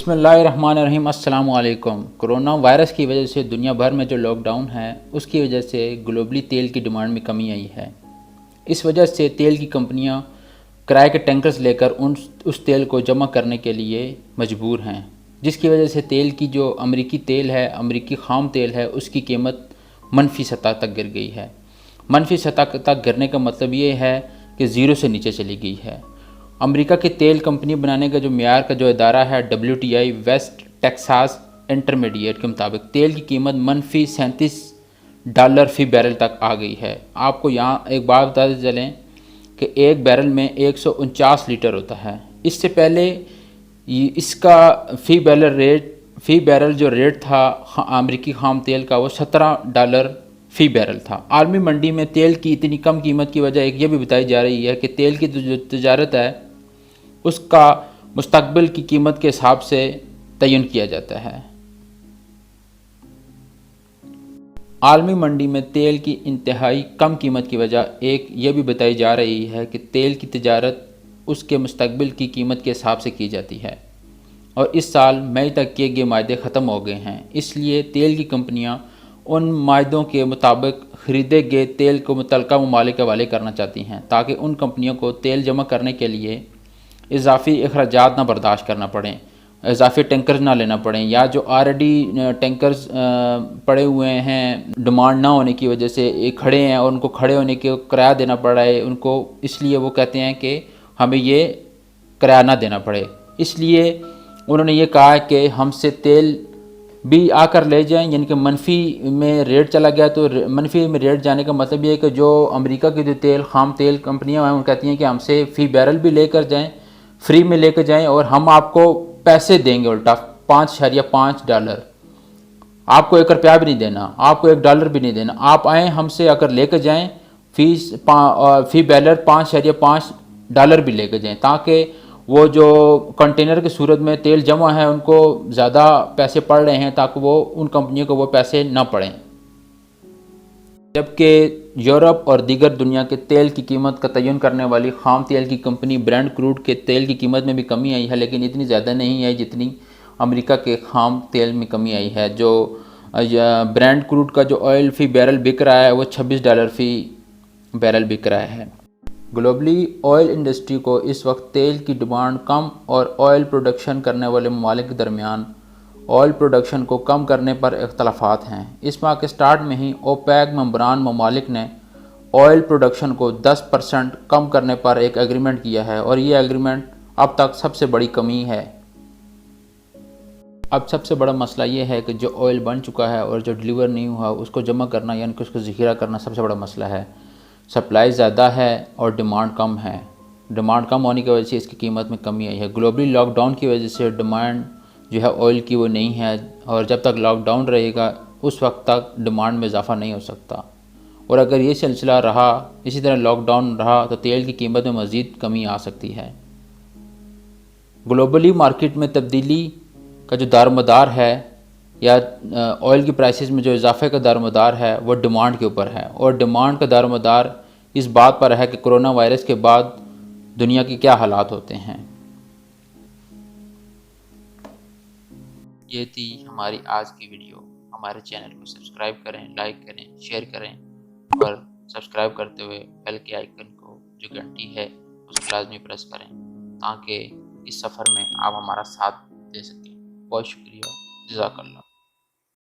بسم اللہ الرحمن الرحیم۔ السلام علیکم۔ کرونا وائرس کی وجہ سے دنیا بھر میں جو لاک ڈاؤن ہے اس کی وجہ سے گلوبلی تیل کی ڈیمانڈ میں کمی آئی ہے۔ اس وجہ سے تیل کی کمپنیاں کرائے کے ٹینکرز لے کر اس تیل کو جمع کرنے کے لیے مجبور ہیں، جس کی وجہ سے تیل کی جو امریکی تیل ہے، امریکی خام تیل ہے، اس کی قیمت منفی سطح تک گر گئی ہے۔ منفی سطح تک گرنے کا مطلب یہ ہے کہ زیرو سے نیچے چلی گئی ہے۔ امریکہ کے تیل کمپنی بنانے کا جو معیار کا جو ادارہ ہے WTI ویسٹ ٹیکساس انٹرمیڈیٹ کے مطابق تیل کی قیمت منفی $37 فی بیرل تک آ گئی ہے۔ آپ کو یہاں ایک بات بتاتے چلیں کہ ایک بیرل میں 149 لیٹر ہوتا ہے۔ اس سے پہلے اس کا فی بیرل جو ریٹ تھا امریکی خام تیل کا وہ $17 فی بیرل تھا۔ عالمی منڈی میں تیل کی اتنی کم قیمت کی وجہ ایک یہ بھی بتائی جا رہی ہے کہ تیل کی جو تجارت ہے اس کا مستقبل کی قیمت کے حساب سے تعین کیا جاتا ہے۔ عالمی منڈی میں تیل کی انتہائی کم قیمت کی وجہ ایک یہ بھی بتائی جا رہی ہے کہ تیل کی تجارت اس کے مستقبل کی قیمت کے حساب سے کی جاتی ہے، اور اس سال مئی تک کے یہ معاہدے ختم ہو گئے ہیں۔ اس لیے تیل کی کمپنیاں ان معاہدوں کے مطابق خریدے گئے تیل کو متعلقہ ممالک کے حوالے کرنا چاہتی ہیں، تاکہ ان کمپنیوں کو تیل جمع کرنے کے لیے اضافی اخراجات نہ برداشت کرنا پڑیں، اضافی ٹینکرز نہ لینا پڑیں، یا جو آلریڈی ٹینکرز پڑے ہوئے ہیں ڈیمانڈ نہ ہونے کی وجہ سے ایک کھڑے ہیں اور ان کو کھڑے ہونے کے کرایہ دینا پڑ رہا ہے ان کو، اس لیے وہ کہتے ہیں کہ ہمیں یہ کرایہ نہ دینا پڑے۔ اس لیے انہوں نے یہ کہا کہ ہم سے تیل بھی آ کر لے جائیں، یعنی کہ منفی میں ریٹ چلا گیا تو منفی میں ریٹ جانے کا مطلب یہ ہے کہ جو امریکہ کی جو خام تیل کمپنیاں ہیں وہ کہتی ہیں کہ ہم سے فی بیرل بھی لے کر جائیں، فری میں لے کر جائیں، اور ہم آپ کو پیسے دیں گے الٹا $5.5۔ آپ کو $1 بھی نہیں دینا، آپ کو $1 بھی نہیں دینا، آپ آئیں ہم سے اگر لے کر جائیں فی بیرل $5.5 بھی لے کر جائیں، تاکہ وہ جو کنٹینر کی صورت میں تیل جمع ہے ان کو زیادہ پیسے پڑ رہے ہیں تاکہ وہ ان کمپنیوں کو وہ پیسے نہ پڑیں۔ جبکہ یورپ اور دیگر دنیا کے تیل کی قیمت کا تعین کرنے والی خام تیل کی کمپنی برینٹ کروڈ کے تیل کی قیمت میں بھی کمی آئی ہے، لیکن اتنی زیادہ نہیں ہے جتنی امریکہ کے خام تیل میں کمی آئی ہے۔ جو برینٹ کروڈ کا جو آئل فی بیرل بک رہا ہے وہ $26 فی بیرل بک رہا ہے۔ گلوبلی آئل انڈسٹری کو اس وقت تیل کی ڈیمانڈ کم اور آئل پروڈکشن کرنے والے ممالک کے درمیان آئل پروڈکشن کو کم کرنے پر اختلافات ہیں۔ اس ماہ کے سٹارٹ میں ہی اوپیک ممبران ممالک نے آئل پروڈکشن کو 10% کم کرنے پر ایک ایگریمنٹ کیا ہے، اور یہ ایگریمنٹ اب تک سب سے بڑی کمی ہے۔ اب سب سے بڑا مسئلہ یہ ہے کہ جو آئل بن چکا ہے اور جو ڈیلیور نہیں ہوا اس کو جمع کرنا، یعنی کہ اس کو ذخیرہ کرنا سب سے بڑا مسئلہ ہے۔ سپلائی زیادہ ہے اور ڈیمانڈ کم ہے۔ ڈیمانڈ کم ہونے کی وجہ سے اس کی قیمت میں کمی آئی ہے۔ گلوبلی لاک ڈاؤن کی وجہ سے ڈیمانڈ جو ہے آئل کی وہ نہیں ہے، اور جب تک لاک ڈاؤن رہے گا اس وقت تک ڈیمانڈ میں اضافہ نہیں ہو سکتا، اور اگر یہ سلسلہ رہا اسی طرح لاک ڈاؤن رہا تو تیل کی قیمت میں مزید کمی آ سکتی ہے۔ گلوبلی مارکیٹ میں تبدیلی کا جو دارومدار ہے یا آئل کی پرائسز میں جو اضافے کا دارومدار ہے وہ ڈیمانڈ کے اوپر ہے، اور ڈیمانڈ کا دارومدار اس بات پر ہے کہ کرونا وائرس کے بعد دنیا کے کیا حالات ہوتے ہیں۔ یہ تھی ہماری آج کی ویڈیو۔ ہمارے چینل کو سبسکرائب کریں، لائک کریں، شیئر کریں، اور سبسکرائب کرتے ہوئے بیل کے آئیکن کو جو گھنٹی ہے اس کو لازمی پریس کریں تاکہ اس سفر میں آپ ہمارا ساتھ دے سکیں۔ بہت شکریہ، جزاک اللہ۔